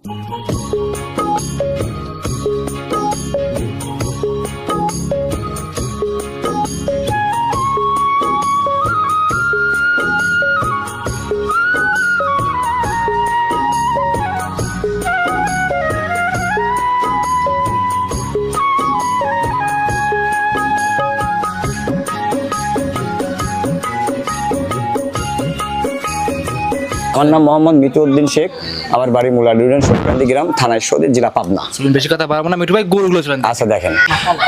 আমার নাম মোহাম্মদ মিতুউদ্দিন শেখ, আমার বাড়ি মুলাডুরেন সংক্রান্তি গ্রাম, থানা ঈশ্বরদী, জেলা পাবনা। বেশি কথা পারবো না, মিঠু ভাই গরুগুলো চলেন। আচ্ছা দেখেন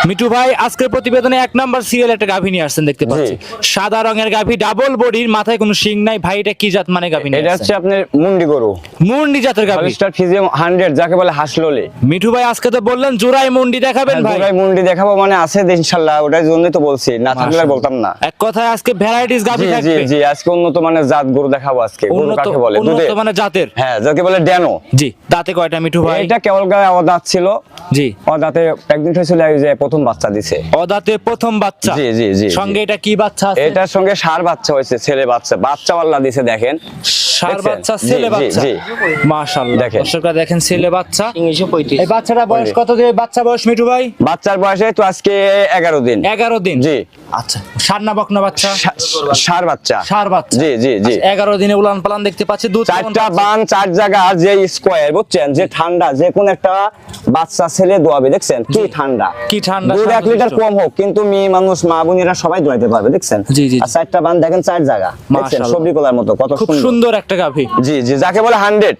মিঠু ভাই আজকের প্রতিবেদনে 1 নাম্বার সিরিয়াল একটা গাভী নিয়ে আসছেন দেখতে পাচ্ছি, সাদা রঙের গাভী, ডাবল বডির, মাথায় কোনো শিং নাই। ভাই এটা কি জাত মানে গাভী? এটা হচ্ছে আপনার মুন্ডি গরু, মুন্ডি জাতের গাভী, হলস্টার ফ্রিজিয়ান 100 যাকে বলে হাসলোলে। মিঠু ভাই আজকে তো বললেন জোড়ায় মুন্ডি দেখাবেন ভাই। জোড়ায় মুন্ডি দেখাবো মানে আছে ইনশাআল্লাহ, ওটার জন্যই তো বলছি, না থাকলে বলতাম না। এক কথায় আজকে ভ্যারাইটিস গাভী থাকবে। জি জি, আজকে উন্নত মানের জাত গরু দেখাবো। আজকে গরু কাকে বলে? উন্নত মানের জাতের, হ্যাঁ, যাকে বলে ড্যানো। জি, দাঁতে কয়টা মিঠু ভাই? এটা কেবল গায়ে অদাঁত ছিল। জি, অদাঁতে প্রেগন্যান্ট হয়েছিল, এই যে প্রথম বাচ্চা দিছে। অদাঁতে প্রথম বাচ্চা। জি জি জি। সঙ্গে এটা কি বাচ্চা আছে? এটার সঙ্গে ষাঁড় বাচ্চা হয়েছে, ছেলে বাচ্চা, বাচ্চা আল্লাহ দিছে। দেখেন ষাঁড় বাচ্চা, ছেলে বাচ্চা। মাশাআল্লাহ, দর্শকরা দেখেন ছেলে বাচ্চা। এই বাচ্চাটা বয়স কত? যে বাচ্চা বয়স মিঠু ভাই? বাচ্চার বয়স তো আজকে 11 দিন। 11 দিন, জি। আচ্ছা, ষাঁড় না বকনা বাচ্চা? ষাঁড় বাচ্চা। ষাঁড় বাচ্চা, জি জি জি। 11 দিনে উলান পালান দেখতে পাচ্ছি। দুধ 4টা বান, 4 জায়গা, যে স্কয়ার, বুঝছেন? যে ঠান্ডা, যে কোন একটা বাচ্চা ছেলে দোয়াবে, দেখছেন কি ঠান্ডা? কি ঠান্ডা! দুধ 1 লিটার কম হোক, কিন্তু মেয়ে মানুষ, মা বোনেরা সবাই দোয়াইতে পারবে, দেখছেন? জি জি। আর 4টা বান দেখেন, 4 জায়গা, দেখছেন? সবজি কলার মতো, কত খুব সুন্দর একটা গাভী। জি জি, যাকে বলে 100।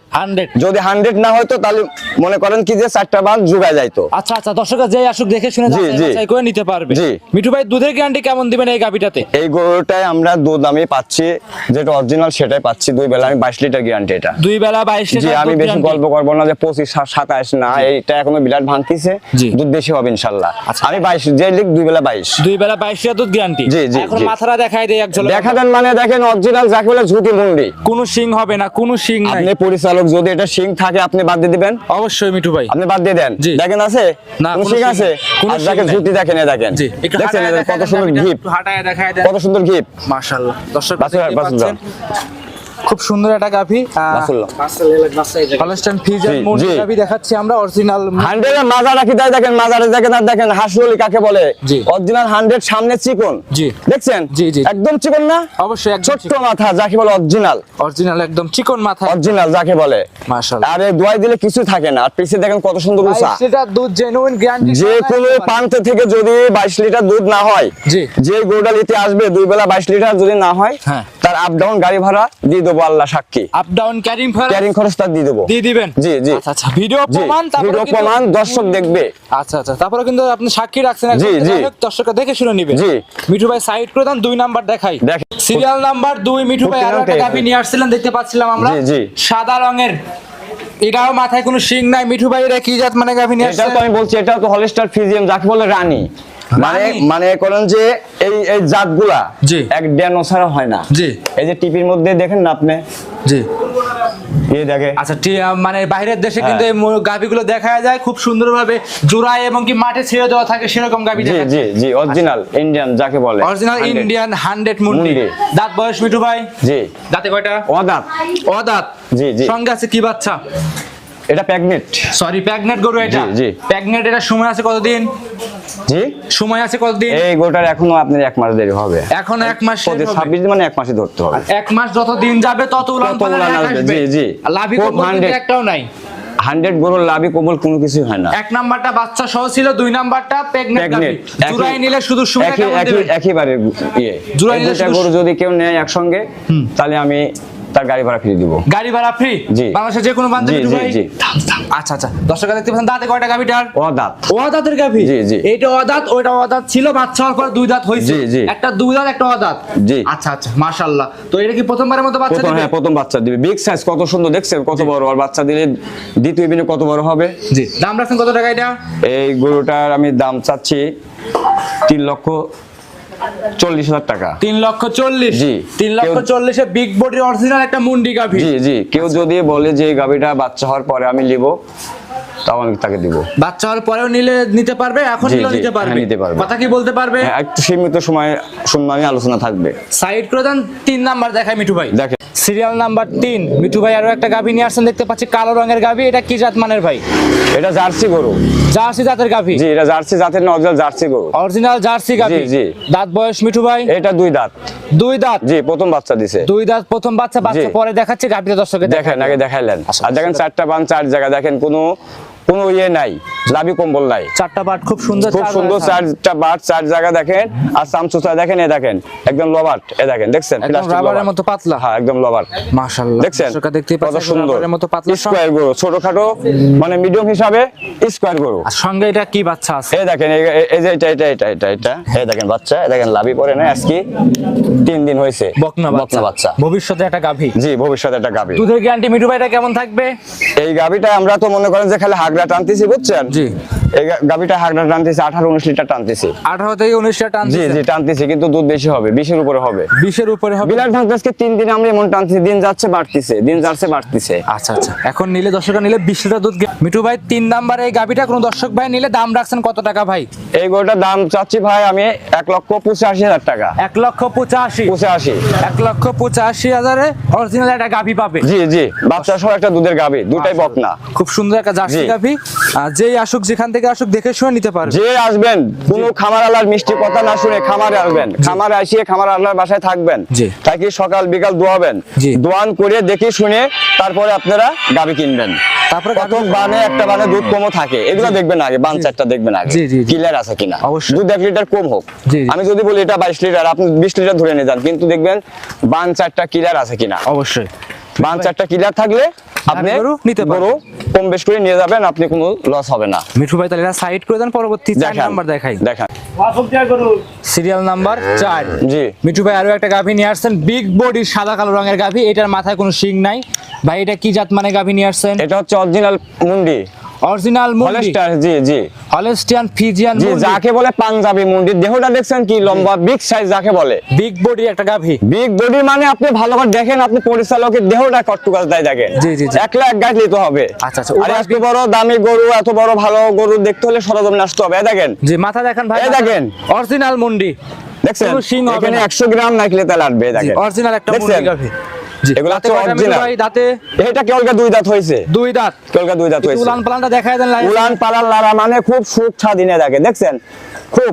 যদি 100 না হয়তো তাহলে মনে করেন কি যে 4টা বান জুগায় যাইতো। আচ্ছা আচ্ছা, দর্শকরা যে আসুক দেখে শুনে যাচাই করে নিতে পারবে। জি। মিঠু ভাই দুধের গ্যারান্টি কেমন দিবেন এই গাভীটাতে? এই গরুটায় আমরা দুধ আমি পাচ্ছি, যেটা অরিজিনাল সেটাই পাচ্ছি। 2 বেলা আমি 22 লিটার গ্যারান্টি। এটা 2 বেলা 22 লিটার। জি, আমি বেশি গল্প করব না যে 25 27 না, এইটা এখনো বিলাট ভাঙতিছে, দুধ বেশি হবে ইনশাআল্লাহ। আমি 22 যে লিখ 2 বেলা 22। 2 বেলা 22 লিটার দুধ গ্যারান্টি। জি জি। এখন মাথাটা দেখাই দেই এক ঝলক। দেখা দেন মানে দেখেন, অরিজিনাল যাকে বলে ঝুটি মুন্ডি, কোনো শিং হবে না, কোনো শিং নাই। আপনি পরিচালক, যদি এটা শিং থাকে আপনি বাদ দিয়ে দিবেন। অবশ্যই মিঠু ভাই, আপনি বাদ দিয়ে দেন। দেখেন আছে না, কোন শিং আছে? আর যাকে ঝুটি দেখেন, এই দেখেন, দেখেন কত সুন্দর ঘিপ, একটু হাঁটায় দেখায় দেন, কত সুন্দর ঘিপ। মাশাআল্লাহ। দর্শক বাসুর খুব সুন্দর একটা গাভী, হলস্টাইন ফ্রিজিয়ান মুন্ডি গাভী দেখাচ্ছি আমরা, অরিজিনাল 100 এর মাজা রাখি তাই দেখেন, মাজারে দেখেন, আর দেখেন হাসুলি কাকে বলে? অরিজিনাল 100, সামনে চিকন, জি দেখছেন? জি জি, একদম চিকন না? অবশ্যই একদম ছোট্ট মাথা, যাকে বলে অরিজিনাল। অরিজিনাল একদম চিকন মাথা, অরিজিনাল যাকে বলে। মাশাআল্লাহ। আরে দোয়াই দিলে কিছু থাকে না। আর পিছে দেখেন কত সুন্দর উঁচা। সেটা দুধ জেনুইন গ্যারান্টি। যে কোনো প্রান্ত থেকে যদি 22 লিটার দুধ না হয়, জি, যে গরুটা নিতে আসবে 2 বেলা 22 লিটার যদি না হয়, তার আপ ডাউন গাড়ি ভাড়া দিয়ে দেবো, আল্লাহ সাক্ষী। আপ ডাউন ক্যারিং খরচটা দিয়ে দেবো, দিয়ে দিবেন। জি জি। আচ্ছা, ভিডিও প্রমাণ দর্শক দেখবে। আচ্ছা আচ্ছা, তারপরে কিন্তু আপনি সাক্ষী রাখছেন, জি জি, দর্শকরা দেখে শুনে নেবে। জি। মিঠু ভাই সাইড করে দেন, 2 নাম্বার দেখাই। সিরিয়াল নাম্বার 2 মিঠু ভাই আরো একটা গাভী নিয়ে আসছিলেন দেখতে পাচ্ছিলাম আমরা, সাদা রঙের, এটাও মাথায় কোনো শিং নাই। মিঠু ভাই এটা কি জাত মানে গাভী নিয়ে আসছেন? এটা তো আমি বলছি, এটা তো হলস্টার ফ্রিজিয়ান, যাকে বলে রানী। মানে করেন যে এই জাতগুলা এক ড্যানো ছাড়া হয় না। জি, এই যে টিভির মধ্যে দেখেন না আপনি? জি, এই দেখে। আচ্ছা, মানে বাইরের দেশে কিন্তু এই গাভীগুলো দেখা যায় খুব সুন্দরভাবে জোড়ায় এবং কি মাঠে ছেড়ে দেওয়া থাকে, সেরকম গাভী দেখা যায়। জি জি, অরিজিনাল ইন্ডিয়ান যাকে বলে, অরিজিনাল ইন্ডিয়ান 100 মুন্ডি। দাঁত বয়স মিঠু ভাই? জি। দাঁতে কয়টা? অদাঁত। অদাঁত, জি জি। সঙ্গে আছে কি বাচ্চা? এটা প্রেগন্যান্ট। সরি, প্রেগন্যান্ট গরু এটা? জি জি। প্রেগন্যান্ট, এটা সময় আছে কতদিন? জি, সময় আছে কতদিন? এই গোটার এখনো আপনার 1 মাস দেরি হবে। এখন 1 মাস, 26 মানে 1 মাসই ধরতে হবে। 1 মাস যত দিন যাবে তত উলান পালান আসবে। জি জি। লাভই কবুল একটাও নাই। 100 গরুর লাভই কবুল কোনো কিছু হয় না। 1 নাম্বারটা বাচ্চা সহ ছিল, 2 নাম্বারটা প্রেগন্যান্ট গাভী। জুড়াই নিলে শুধু সময় কেমন দিবেন? একেবারে জুড়াই নিলে গরু যদি কেউ নেয় একসঙ্গে, তাহলে আমি তার গাড়ি ভাড়া ফ্রি দিব। গাড়ি ভাড়া ফ্রি? জি। বাংলাদেশে যে কোনো প্রান্তে? জি জি। আচ্ছা আচ্ছা, দর্শকরা দেখতে পাচ্ছেন দাঁতে কয়টা গাভীটার? অদাঁত। অদাঁতের গাভী? জি জি। এইটা অদাঁত, ওইটা অদাঁত ছিল, বাচ্চা হওয়ার পর 2 দাঁত হইছে। জি জি। একটা 2 দাঁত, একটা অদাঁত। জি। আচ্ছা আচ্ছা, মাশাআল্লাহ। তো এটা কি প্রথমবারের মতো বাচ্চা দিবে? হ্যাঁ, প্রথম বাচ্চা দিবে। বিগ সাইজ, কত সুন্দর, দেখছেন কত বড়। আর বাচ্চা দিলে দ্বিতীয় দিনে কত বড় হবে। জি। দাম রাখছেন কত টাকা এটা? এই গরুটার আমি দাম চাচ্ছি 3,40,000 টাকা। 3,40,000? জি। 3,40,000 এ বিগ বডির অরিজিনাল একটা মুন্ডি গাভী। জি জি। কেউ যদি বলে যে গাভীটা বাচ্চা হওয়ার পরে আমি নিব, তাও আমি তাকে দিব। বাচ্চা হওয়ার পরেও নিতে পারবে, এখন নিতে পারবে? নিতে পারবে। কথা কি বলতে পারবে? একটু সীমিত সময় শুনবানি আলোচনা থাকবে। সাইড করে দেন, 3 নাম্বার দেখাই মিঠু ভাই। দেখেন সিরিয়াল নাম্বার 3 মিঠু ভাই আরো একটা গাভী নিয়ে আসছেন দেখতে পাচ্ছি কালো রঙের গাভী, এটা কি জাত মানের ভাই? এটা জার্সি গরু। জার্সি জাতের গাভী? জি, এটা জার্সি জাতের না, অরিজিনাল জার্সি গরু। অরিজিনাল জার্সি গাভী। জি জি। দাঁত বয়স মিঠু ভাই? এটা 2 দাঁত। 2 দাঁত? জি, প্রথম বাচ্চা দিছে। 2 দাঁত প্রথম বাচ্চা, বাচ্চা পরে দেখাচ্ছে গাভীটা দর্শককে দেখেন, আগে দেখাইলেন। আর দেখেন 4টা বান 4 জায়গা, দেখেন কোনো ইয়ে নাই, লাভি কম্বল নাই। 4টা বাট খুব সুন্দর, খুব সুন্দর 4টা বাট 4 জায়গা দেখেন। আর সামসুসা দেখেন, এ দেখেন একদম লবাট, এ দেখেন দেখছেন একদম রাবারের মতো পাতলা। হ্যাঁ, একদম লবাট। মাশাআল্লাহ, দেখছেন দর্শকরা দেখতে পাচ্ছেন কত সুন্দর রাবারের মতো পাতলা স্কয়ার গরু, ছোটখাটো মানে মিডিয়াম হিসাবে স্কয়ার গরু। আর সঙ্গে এটা কি বাচ্চা আছে? এই দেখেন, এই যে এটা এই দেখেন বাচ্চা, এই দেখেন লাভি পরে না, আজকে 3 দিন হয়েছে। বকনা বাচ্চা, ভবিষ্যতে একটা গাভী। জি, ভবিষ্যতে একটা গাভী। দুধের গ্যারান্টি মিঠু ভাইটা কেমন থাকবে? এই গাভীটা আমরা তো মনে করেন যে খালি হাগড়া টানতেছি, বুঝছেন? জি। এই গাভীটা হাগড়া টানতেছি 18-19 লিটার টানতেছি। 18 থেকে 19 লিটার টানতেছি? জি জি, টানতেছি, কিন্তু দুধ বেশি হবে, 20-এর উপরে হবে। 20-এর উপরে হবে। বিলার ভাগ আজকে 3 দিন আমরা এমন টানতেছি, দিন যাচ্ছে বাড়তিছে, দিন যাচ্ছে বাড়তিছে। আচ্ছা আচ্ছা, এখন নিলে দর্শকরা নিলে 20 লিটার দুধ। মিঠু ভাই 3 নাম্বারে এই গাভীটা কোন দর্শক ভাই নিলে দাম রাখছেন কত টাকা ভাই? এই গরুটার দাম চাচ্ছি ভাই আমি 1,85,000 টাকা। 1,85,000? 85। 1,85,000 অরিজিনাল একটা গাভী পাবে। জি জি, বাচ্চা সহ একটা দুধের গাভী, দুটাই বকনা। খুব সুন্দর একটা জার্সি গাভী। আর যেই আসুক, যেখান থেকে আসুক দেখে শুনে নিতে পারবে। যে আসবেন কোনো খামার আলার মিষ্টি কথা না শুনে খামারে আসবেন, খামারে আসিয়ে খামার আলার বাসায় থাকবেন, তাকে সকাল বিকাল দোয়াবেন, দোয়ান করে দেখে শুনে তারপরে আপনারা গাভী কিনবেন। তারপরে কত বানে একটা বানে দুধ কমও থাকে, এগুলো দেখবেন আগে, বান 4টা দেখবেন আগে ক্লিয়ার আছে কিনা। দুধ 1 লিটার কম হোক, আমি যদি বলি এটা 22 লিটার, আপনি 20 লিটার ধরে নিয়ে যান, কিন্তু দেখবেন বান 4টা ক্লিয়ার আছে কিনা। অবশ্যই বান 4টা ক্লিয়ার থাকলে আপনি গরু কম বেশ করে নিয়ে যাবেন, আপনি কোনো লস হবে না। মিঠু ভাই তাহলে সাইড করে দেন, পরবর্তী 4 নাম্বার দেখাই। দেখান সিরিয়াল নাম্বার 4। জি, মিঠু ভাই আরো একটা গাভী নিয়ে আসছেন, বিগ বডি সাদা কালো রঙের গাভী, এটার মাথায় কোনো শিং নাই ভাই। এটা কি জাত মানে গাভী নিয়ে আসছেন? এটা হচ্ছে অরিজিনাল মুন্ডি। অরিজিনাল মুন্ডি? হলস্টার। জি জি, হলস্টিয়ান ফ্রিজিয়ান জি, মুন্ডি, যাকে বলে পাঞ্জাবি মুন্ডি। দেহটা দেখছেন কি লম্বা, বিগ সাইজ যাকে বলে। বিগ বডি একটা গাভী। বিগ বডি মানে আপনি ভালো করে দেখেন, আপনি পরিচালকের দেহটা কট্টুকাজ দেয় দেখেন। জি জি, 1 লাখ গাছ নিতে হবে। আচ্ছা আচ্ছা, আর এত বড় দামি গরু, এত বড় ভালো গরু দেখতে হলে সরজমিনে আসতে হবে। দেখেন, জি, মাথা দেখেন ভাই, এই দেখেন অরিজিনাল মুন্ডি। দেখছেন, শিং হবে এখানে না। 100 গ্রাম নাকলে তেল আসবে। দেখেন অরিজিনাল একটা মুন্ডি গাভী। জি, এগুলা তো অরিজিনাল। দাঁতে এটা কেবলকা 2 দাঁত হয়েছে। 2 দাঁত? কেবলকা 2 দাঁত হয়েছে। উলান পালানটা দেখায় দেন। উলান পালান লারা মানে খুব সুখ স্বাধীনে দেখে, দেখছেন খুব।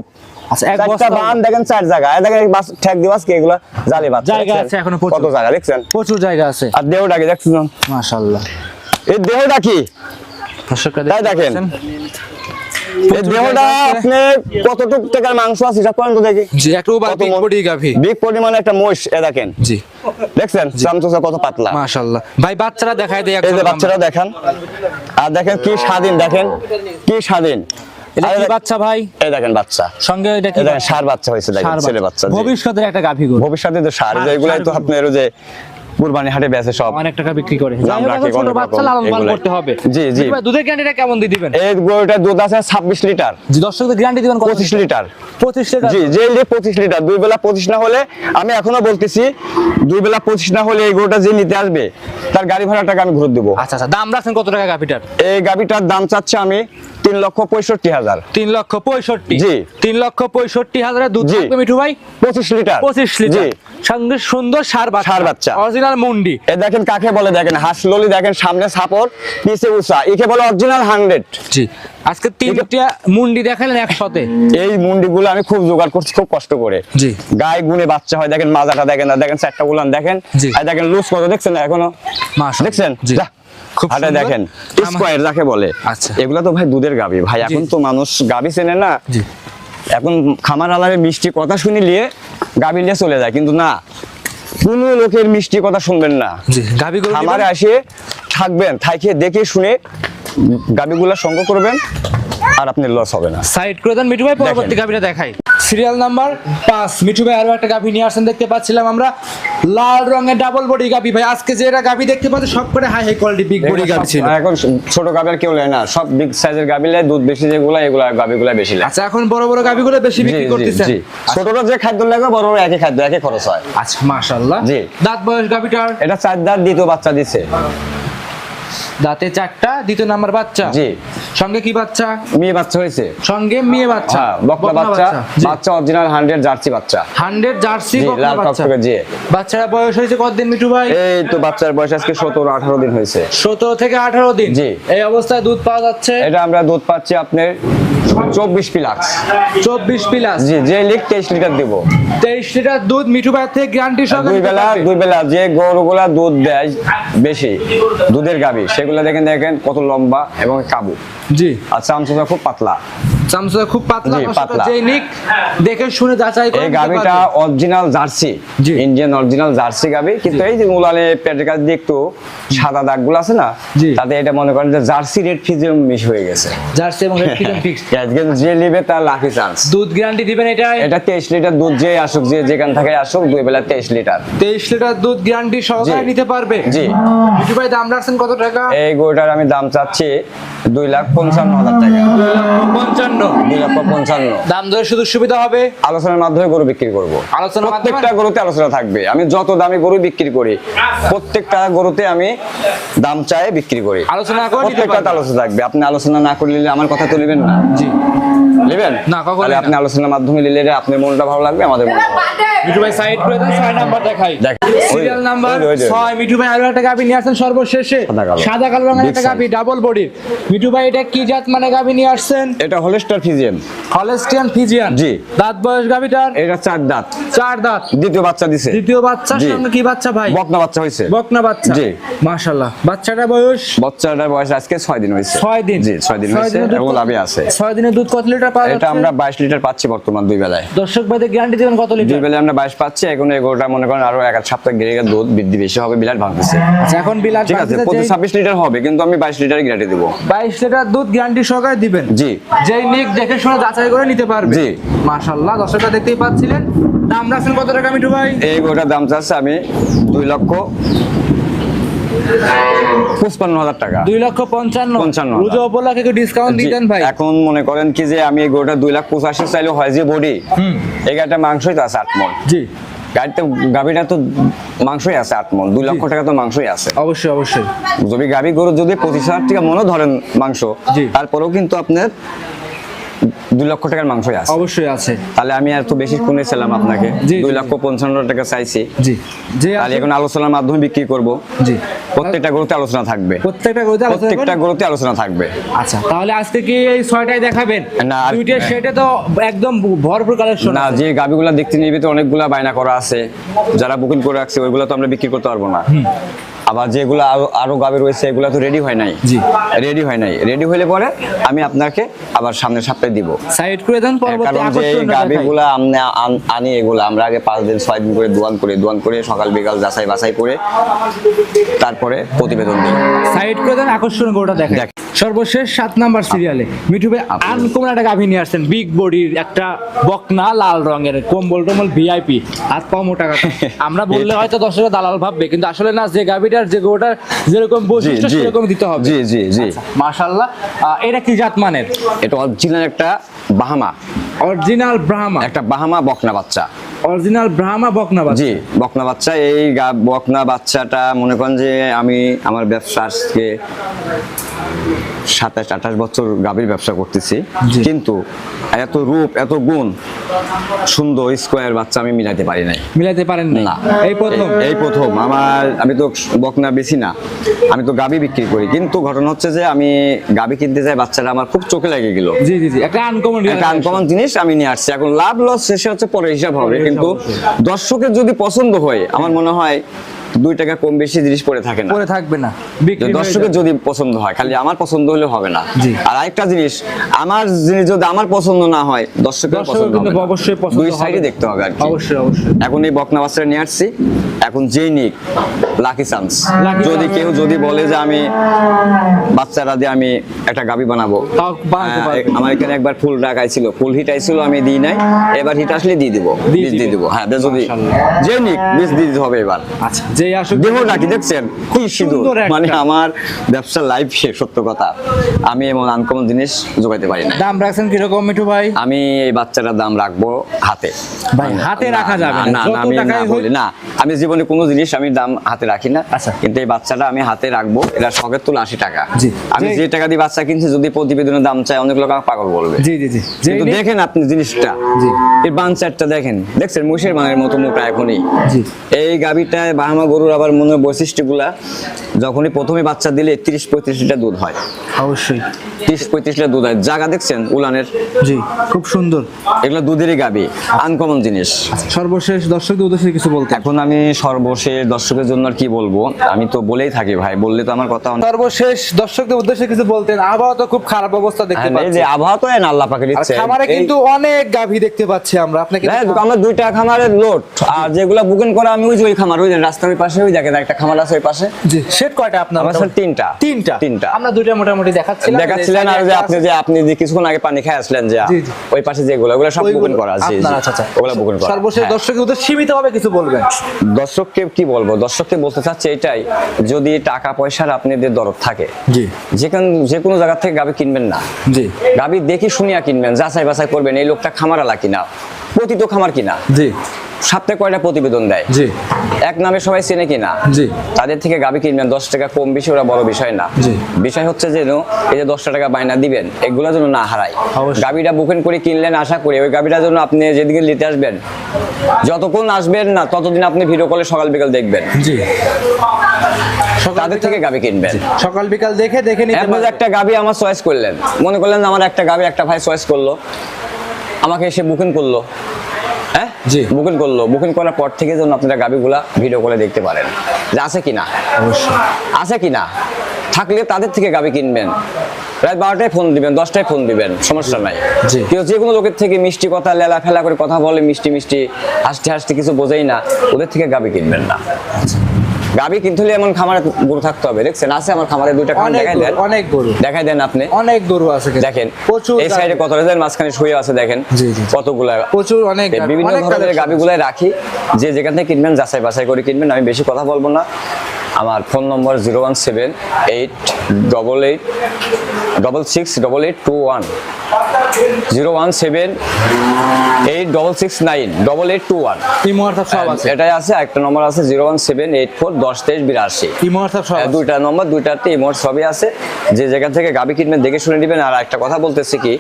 আচ্ছা, এক 4টা বস্তা বান দেখেন 4 জায়গা, এই দেখেন বাস ঠেক দিবাস কি এগুলা জালি বাচ্চা জায়গা আছে এখনো প্রচুর। কত জায়গা দেখছেন, প্রচুর জায়গা আছে। আর দেহটা কি দেখছেন? মাশাআল্লাহ, এই দেহটা কি দর্শকরা দেখেন, এই দেহটা আপনি কতটুক টাকার মাংস আছে হিসাব করেন তো দেখি। জি, একটু বিগ বডি গাভী, বিগ পরিমাণে একটা মহিষ। এ দেখেন, জি দেখছেন চামচা কত পাতলা। মাশাআল্লাহ ভাই, বাচ্চারা দেখায় দেয়। এই যে বাচ্চারা দেখেন, আর দেখেন কি স্বাধীন, দেখেন কি স্বাধীন। এটা কি বাচ্চা ভাই? এই দেখেন বাচ্চা, সঙ্গে এটা কি? দেখেন ষাঁড় বাচ্চা হয়েছে, দেখেন ছেলে বাচ্চা। ভবিষ্যতের একটা গাভী গরু। ভবিষ্যতে তো ষাঁড়, যেগুলাই তো আপনার যে কুরবানি হাটে বেচে সব অনেক টাকা বিক্রি করে। আমরা কি ছোট বাচ্চা লালন পালন করতে হবে। জি জি, ভাই দুধের গ্যারান্টিটা কেমন দিয়ে দিবেন? এই গরুটার দুধ আছে 26 লিটার। জি, দর্শকদের গ্যারান্টি দিবেন কত? 25 লিটার। 25 লিটার? জি, যে 25 লিটার। 2 বেলা 25 না হলে, আমি এখনো বলতেছি 2 বেলা 25 না হলে এই গরুটা যে নিতে আসবে তার গাড়ি ভাড়া টাকা আমি ঘুরে দেবো। আচ্ছা আচ্ছা, দাম রাখছেন কত টাকা গাভীটার? এই গাভীটার দাম চাচ্ছে আমি 3,65,000। 3,65,000? জি, 3,65,000 দুধ থাকবে মিঠু ভাই? 25 লিটার। 25 লিটার, সঙ্গে সুন্দর ষাঁড় বাচ্চা, অরিজিনাল মুন্ডি। এ দেখেন কাকে বলে, দেখেন হাঁস ললি, দেখেন সামনে সাপর, পিছে উঁচা, একে বলে অরিজিনাল 100। জি, আজকে 3টা মুন্ডি দেখালেন একসাথে। এই মুন্ডিগুলো আমি খুব জোগাড় করছি, খুব কষ্ট করে। জি, গায়ে গুনে বাচ্চা হয়, দেখেন মাজাটা দেখেন, আর দেখেন 4টা উলান দেখেন, আর দেখেন লুজ কত দেখছেন এখনো, দেখছেন? খুব হাটে দেখেন স্কয়ার যাকে বলে। আচ্ছা, এগুলা তো ভাই দুধের গাভী ভাই, এখন তো মানুষ গাভী চেনে না। এখন খামার আলারে মিষ্টি কথা শুনিলে গাভী নিয়ে চলে যায়, কিন্তু না, কোন লোকের মিষ্টি কথা শুনবেন না। খামারে আসে থাকবেন, থাইকে দেখে শুনে গাভীগুলা সংগ্রহ করবেন, আর আপনি লস হবে না। সাইড করে দেন মিঠু ভাই, পরবর্তী গাভীটা দেখাই। Serial number 5। মিঠু ভাই আরো একটা গাভী নিয়ে আসেন, দেখতে পাচ্ছিলাম আমরা লাল রঙের ডাবল বডি গাভী। ভাই আজকে যেটা গাভী দেখতে পাচ্ছি সব করে হাই কোয়ালিটি বিগ বডি গাভী ছিল। এখন ছোট গাভী আর কেউ নেয় না, সব বিগ সাইজের গাভী নেয়, দুধ বেশি যেগুলা এগুলা গাভীগুলা বেশি নেয়। আচ্ছা, এখন বড় বড় গাভীগুলো বেশি বিক্রি করতেছেন? ছোটরা যে খাদ্য লাগে বড়রা একই খাদ্য, একই খরচ হয়। আচ্ছা, মাশাআল্লাহ। জি, দাঁত বয়স গাভীটার? এটা 4 দাঁত, দ্বিতীয় বাচ্চা দিছে। দাঁতে 4টা, দ্বিতীয় নাম্বার বাচ্চা। জি, সঙ্গে কি বাচ্চা? মেয়ে বাচ্চা হয়েছে, সঙ্গে মেয়ে বাচ্চা, হ্যাঁ বকনা বাচ্চা, বাচ্চা অরিজিনাল 100 জার্সি বাচ্চা, 100 জার্সি জি, বকনা লাল বাচ্চা। টকটকে, জি। বাচ্চার বয়স হয়েছে কতদিন মিঠু ভাই? এই তো বাচ্চার বয়স আজকে 17-18 দিন হয়েছে। 17 থেকে 18 দিন, জি। এই অবস্থায় দুধ পাওয়া যাচ্ছে? এটা আমরা দুধ পাচ্ছি আপনার 24 প্লাস। 24 প্লাস, জি, যে লিক 23 লিটার দেব। 23 লিটার দুধ মিঠু ভাই থেকে গ্যারান্টি সহকারে দুই বেলা যে গরুগুলা দুধ দেয় বেশি দুধের গাভী, সেগুলো দেখেন কত লম্বা এবং কাবু। জি। আর চামচটা খুব পাতলা, চামচটা খুব পাতলা, জি, পাতলা। যেই নিক দেখে শুনে যাচাই করে এই নিতে গাভীটা পারবে। অরিজিনাল জার্সি, জি। ইন্ডিয়ান অরিজিনাল জার্সি গাভী, কিন্তু এই যে উলানে পেটের কাছে দিয়ে একটু সাদা দাগগুলো আছে না, জি। তাতে এটা মনে করেন যে জার্সি রেড ফিজিয়াম মিশ হয়ে গেছে। জার্সি এবং রেড ফিজিয়ান ফিক্সড। কিন্তু যে নিবে তার লাকি চান্স। দুধ গ্যারান্টি দিবেন এটা? এটা 23 লিটার দুধ, যে আসুক, যে যেখান থেকে আসুক, দুই বেলা 23 লিটার। 23 লিটার দুধ গ্যারান্টি সহকারে জি। নিতে পারবে। জি। মিঠু ভাই দাম রাখছেন কত টাকা? এই গরুটার আমি দাম চাচ্ছি 2,55,000 টাকা। 2,55,000। 2,55,000 দাম দরে সুযোগ সুবিধা হবে? আলোচনার মাধ্যমে গরু বিক্রি করব। আলোচনার মাধ্যমে? প্রত্যেকটা গরুতে আলোচনা থাকবে। আমি যত দামি গরু বিক্রি করি, প্রত্যেকটা গরুতে আমি দাম চাই বিক্রি করি। আলোচনা করে নিতে প্রত্যেকটা পারবে। আলোচনা থাকবে। আপনি আলোচনা না করলে আমার কথা তো নেবেন না। জি। নেবেন না, কখনোই তাহলে না। আপনি আলোচনার মাধ্যমে নিলে আপনার মনটা ভালো লাগবে, আমাদের মনটা ভালো লাগবে। মিঠু ভাই সাইড করে দেন, 6 নাম্বার দেখাই। দেখ, সিরিয়াল নাম্বার ওই যে। 6। মিঠু ভাই আরো একটা গাভী নিয়ে আসছেন সর্বশেষে, সাদা কালো। সাদা কালো রঙের Big একটা size। গাভী, ডাবল বডির। মিঠু ভাই এটা কি জাত মানে গাভী নিয়ে আসছেন? এটা হলস্টার ফিজিয়ান। Holstein Friesian. জি। দাঁত বয়স গাভীটার? এটা 4 দাঁত, 4 দাঁত। দ্বিতীয় বাচ্চা দিছে। দ্বিতীয় বাচ্চার জি। সঙ্গে কি বাচ্চা ভাই? বকনা বাচ্চা হয়েছে। বকনা বাচ্চা। জি। মাশাআল্লাহ। বাচ্চাটার বয়স? বাচ্চাটার বয়স আজকে 6 দিন হয়েছে। 6 দিন। জি, 6 দিন হয়েছে দিনের দুধ এবং কত- লাভে আছে। 6 দিনের দুধ কত লিটার পাওয়া যাচ্ছে? এটা আমরা 22 লিটার পাচ্ছি বর্তমান দুই বেলায়। দর্শক ভাইদের গ্যারান্টি দিবেন কত দুই লিটার? বেলায় আমরা 22 পাচ্ছি। এখন এগোটা মনে করেন আরো 1 সপ্তাহ গেলে দুধ বৃদ্ধি বেশি হবে, বিলাট ভাঙতেছে। আচ্ছা, এখন বিলাট ঠিক আছে, প্রতি 26 লিটার হবে, কিন্তু আমি 22 লিটার গ্যারান্টি দেবো। 22 লিটার দুধ গ্যারান্টি সহকারে দিবেন। জি। যেই নিক দেখে শুনে যাচাই করে নিতে পারবে। জি। মাশাআল্লাহ, দর্শকরা দেখতেই পাচ্ছিলেন। দাম রাখছেন কত টাকা মিঠু ভাই? এই গোটার দাম চাচ্ছে আমি 2,55,000 টাকা। 2,55,000। রোজা উপলক্ষে একটু ডিসকাউন্ট জি, দিতেন ভাই? এখন মনে করেন কি যে আমি এই গোটা 2,85,000 চাইলে হয় যে বডি, এই গাড়িটা মাংসই তো আছে 8 মণ। জি। গাড়িতে গাভিটা তো মাংসই আছে 8 মণ, 2 লক্ষ টাকা তো মাংসই আছে। অবশ্যই অবশ্যই। যদি গাভি গরু যদি 25,000 টাকা মনে ধরেন মাংস, জি। তারপরেও কিন্তু আপনার 2 লক্ষ টাকার মাংসই আছে। অবশ্যই আছে। তাহলে আমি এত বেশি শুনেছিলাম আপনাকে, জি, 2,55,000 টাকা চাইছি। জি। যে তাহলে এখন আলোচনার মাধ্যমে বিক্রি করব। জি। প্রত্যেকটা গরুতে আলোচনা থাকবে। প্রত্যেকটা গরুতে আলোচনা প্রত্যেকটা করবেন? গরুতে আলোচনা থাকবে। আচ্ছা, তাহলে আজকে কি এই 6টাই দেখাবেন? না, আর- দুইটা সেটে তো একদম ভরপুর কালেকশন না, আছে। যে গাভিগুলা দেখতে নিবি তো অনেকগুলা বায়না করা আছে, যারা বুকিং করে রাখছে ওইগুলো তো আমরা বিক্রি করতে পারবো না। আবার যেগুলো আরো গাভি রয়েছে এগুলো তো রেডি হয় নাই। জি। রেডি হয় নাই, রেডি হলে পরে আমি আপনাকে আবার সামনের সপ্তাহে দিব। সাইড করে দেন, পরবর্তী কারণ যে আকর্ষণ গাভিগুলা আনি এগুলো আমরা আগে 5 দিন 6 দিন করে দোয়ান করে সকাল বিকাল যাচাই বাছাই করে তারপরে প্রতিবেদন দিই। সাইড করে দেন, আকর্ষণ গরুটা দেখেন। দেখ। সর্বশেষ 7 নাম্বার সিরিয়ালে মিঠু ভাই আনকমন একটা গাভী নিয়ে আসছেন, বিগ বডির একটা বকনা, লাল রঙের, কম্বল টম্বল ভিআইপি, হাত পা মোটা কাটা। আমরা বললে হয়তো দর্শকরা দালাল ভাববে, কিন্তু আসলে না, যে গাভীটার যে গরুটার যেরকম বৈশিষ্ট্য জি, সেরকম দিতে হবে। জি জি জি। মাশাআল্লাহ। এটা কি জাত মানের? এটা অরিজিনাল একটা বাহামা, অরিজিনাল ব্রাহ্মা। একটা বাহামা বকনা বাচ্চা। অরিজিনাল ব্রাহ্মা বকনা বাচ্চা। জি, বকনা বাচ্চা। এই বকনা বাচ্চাটা মনে করেন যে আমি আমার ব্যবসা আজকে 27-28 বছর গাভীর ব্যবসা করতেছি, জি। কিন্তু এত রূপ এত গুণ সুন্দর স্কোয়ার বাচ্চা আমি মিলাতে পারি নাই। মিলাতে পারেন না, এই প্রথম? এই প্রথম। আমি তো বকনা বেশি না, আমি তো গাভী বিক্রি করি, কিন্তু ঘটনা হচ্ছে যে আমি গাভী কিনতে যাই, বাচ্চাটা আমার খুব চোখে লেগে গেল। জি জি জি, একটা আনকমন একটা আনকমন জিনিস আমি নিয়ে আসছি। এখন লাভ লস শেষে হচ্ছে পরে হিসাব হবে, কিন্তু দর্শকের যদি পছন্দ হয়, আমার মনে হয় 2 টাকা কম বেশি জিনিস পরে থাকে না, পরে থাকবে না, বিক্রি হয়ে দর্শকের যাবে। যদি পছন্দ হয়, খালি আমার পছন্দ হলে হবে না। জি। আর আরেকটা জিনিস, আমার জিনিস যদি আমার পছন্দ না হয়, দর্শকের পছন্দ হবে কিন্তু না। অবশ্যই পছন্দ দুই হবে। সাইডে দেখতে হবে আর কি। অবশ্যই অবশ্যই। এখন এই বকনা বাচ্চাটা নিয়ে আসছি, এখন যেই নিক লাকি চান্স। Lucky যদি chance। কেউ যদি বলে যে আমি বাচ্চারা দিয়ে আমি একটা গাবি বানাবো, তাও বানাতে পারবে। আমার এখানে একবার ফুল রাখাইছিল, ফুল হিট আইছিল, আমি দিই নাই, এবার হিট আসলে দিয়ে দিব, দিয়ে বীজ দিয়ে দিবে। দিব। হ্যাঁ, যদি মাশাআল্লাহ। যে নিক বীজ দিয়ে দিতে হবে এবার। আচ্ছা, যে যেই আসুক দেহটা কি দেখছেন কি সুন্দর, সুন্দর একটা। মানে আমার ব্যবসা লাইফ শেষ, সত্য কথা। আমি এমন আনকমন জিনিস যোগাইতে পারি না। দাম রাখছেন কিরকম মিঠু ভাই? আমি এই বাচ্চাটার দাম রাখবো হাতে। ভাই হাতে রাখা যাবে না, না, যত আমি না টাকাই হোক। বলি না, আমি জীবনে কোনো জিনিস আমি দাম হাতে রাখি না। আচ্ছা। কিন্তু এই বাচ্চাটা আমি হাতে রাখবো, এটা শখের তুলে 80 টাকা। জি। আমি যে টাকা দিয়ে বাচ্চা কিনছি, যদি প্রতিবেদনের দাম চাই অনেক লোক আমাকে পাগল বলবে। জি জি জি কিন্তু দেখেন আপনি জিনিসটা, জি। এই বাঞ্চারটা দেখেন, দেখছেন মহিষের মানের মতো মোটা এখনই। জি। এই গাভীটায় বাহামা গরুর আবার মনে বৈশিষ্ট্যগুলা, যখনই প্রথমে বাচ্চা দিলে 30-35 লিটার দুধ হয়। অবশ্যই 30-35 লিটার দুধ হয়। জায়গা দেখছেন উলানের, জি খুব সুন্দর। এগুলো দুধেরই গাভী, আনকমন জিনিস। সর্বশেষ দর্শকদের উদ্দেশ্যে কিছু বলতে। এখন আমি সর্বশেষ দর্শকের জন্য আর কি বলবো, আমি তো বলেই থাকি ভাই, বললে তো আমার কথা সর্বশেষ দর্শকদের উদ্দেশ্যে কিছু বলতেন। আবহাওয়া তো খুব খারাপ অবস্থা দেখতে এই পাচ্ছি, যে আবহাওয়া তো এন আল্লাহ পাকের আর ইচ্ছে। খামারে কিন্তু অনেক গাভী দেখতে পাচ্ছি আমরা। আপনাকে আমরা 2টা খামারের লোড, আর যেগুলা বুকিং করা আমি ওই যে ওই খামার, ওই যে রাস্তার ওই পাশে, ওই দেখেন একটা খামার আছে ওই পাশে। জি শেড কয়টা আপনার? আমার স্যার 3টা। তিনটা আমরা দুইটা মোটামুটি দেখাচ্ছিলাম। দেখাচ্ছিলেন, আর যে আপনি যে কিছুক্ষণ আগে পানি খেয়ে আসলেন, যে জি, জি। ওই পাশে যেগুলো, ওগুলো সব বুকিং করা আছে। আপনার, আচ্ছা আচ্ছা, ওগুলো বুকিং করা। সর্বশেষ হ্যাঁ। দর্শকদের উদ্দেশ্যে সীমিতভাবে কিছু বলবেন। দর্শককে কি বলবো, দর্শককে বলতে চাচ্ছি এটাই, যদি টাকা পয়সার আপনাদের দরদ থাকে, জি যে কোনো জায়গা থেকে গাভী কিনবেন না। জি গাভী দেখি শুনিয়া কিনবেন, যাচাই বাছাই করবেন এই লোকটা খামারালা কিনা, পতিত খামার কিনা, জি সপ্তাহে কয়টা প্রতিবেদন দেয়, জি এক নামে সবাই চেনে কিনা। জি তাদের থেকে গাভী কিনবেন, 10 টাকা কম বেশি ওরা বড় বিষয় না। জি। বিষয় হচ্ছে যে এই যে 10 টাকা বায়না দিবেন, এগুলো যেন না হারায়। অবশ্যই। গাভীটা বুকিং করে কিনলেন আশা করি, ওই গাভীটার জন্য আপনি যেদিকে নিতে আসবেন, যতক্ষণ আসবেন না ততদিন আপনি ভিডিও কলে সকাল বিকাল দেখবেন। জি তাদের থেকে গাভী কিনবেন। সকাল বিকাল দেখে নিতে আপনি যে একটা গাভী আমার চয়েস করলেন, মনে করলেন আমার একটা গাভী একটা ভাই চয়েস করলো, আমাকে এসে বুকিং করলো, হ্যাঁ জি। বুকিং করার পর থেকে যেন আপনারা গাভীগুলা ভিডিও করে দেখতে পারেন যে আছে কিনা, অবশ্যই আছে কিনা। থাকলে তাদের থেকে গাভী কিনবেন। রাত 12টায় ফোন দিবেন, 10টায় ফোন দিবেন, সমস্যা নাই। জি। কেউ যে কোনো লোকের থেকে মিষ্টি কথা লেলা ফেলা করে কথা বলে, মিষ্টি মিষ্টি হাসতে হাসতে কিছু বোঝেই না, ওদের থেকে গাভী কিনবেন না। গাভী কিনতে হলে এমন খামারে গরু থাকতে হবে। দেখছেন আছে আমার খামারে 2টা খামার, দেখাই দেন, অনেক গরু দেখাই দেন আপনি। অনেক গরু আছে কিন্তু। দেখেন প্রচুর এই সাইডে কত রেজার মাঝখানে শুয়ে আছে, দেখেন জি, জি, জি। কতগুলা, প্রচুর অনেক বিভিন্ন অনেক ধরনের collection গাভীগুলাই রাখি। যে যেখান থেকে কিনবেন যাচাই বাছাই করে কিনবেন। আমি বেশি কথা বলবো না। আমার ফোন নম্বর 017-866-8821, 017-866-98821। ইমো WhatsApp সব আছে। এটাই আছে। একটা নম্বর আছে 01784102382। ইমো WhatsApp সব আছে। 2টা নম্বর, 2টাতে ইমোর সবই আছে। যে জায়গা থেকে গাভী কিনবেন দেখে শুনে নেবেন। আর একটা কথা বলতেছি কি,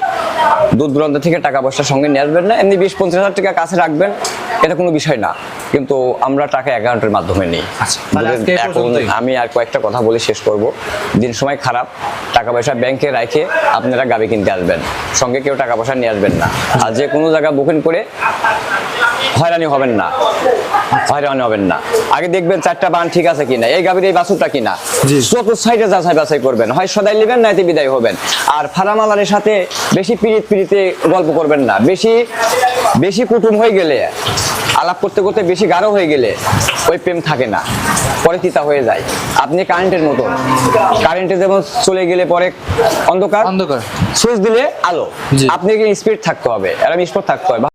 দূর দূরান্ত থেকে টাকা পয়সা সঙ্গে নিয়ে আসবেন না। এমনি 20-50 হাজার টাকা কাছে রাখবেন, এটা কোনো বিষয় না। কিন্তু আমরা টাকা অ্যাকাউন্টের মাধ্যমে নিই। তাহলে আজকে এই এখন পর্যন্তই। আমি আর কয়েকটা কথা বলে শেষ করব। দিন সময় খারাপ, টাকা পয়সা ব্যাংকে রেখে আপনারা গাভী কিনতে আসবেন, সঙ্গে কেউ টাকা পয়সা নিয়ে আসবেন না। আর যে কোনো জায়গা বুকিং করে হয়রানি হবেন না, হয়রানি হবেন না। আগে দেখবেন 4টা বান ঠিক আছে কিনা, এই গাভীর এই বাছুরটা কিনা, জি। চতুর্থ সাইডে যাচাই বাছাই করবেন। হয় সদাই নেবেন, নাইতে বিদায় হবেন। আর ফারামালারের সাথে বেশি পিড়িতে গল্প করবেন না। বেশি কুটুম হয়ে গেলে, আলাপ করতে করতে বেশি গাঢ় হয়ে গেলে ওই প্রেম থাকে না, পরে তিতা হয়ে যায়। আপনি কারেন্টের মতন, কারেন্টে যেমন চলে গেলে পরে অন্ধকার, অন্ধকার সুইচ দিলে আলো। জি। আপনাকে স্পিড থাকতে হবে, এরকম স্পট থাকতে হবে।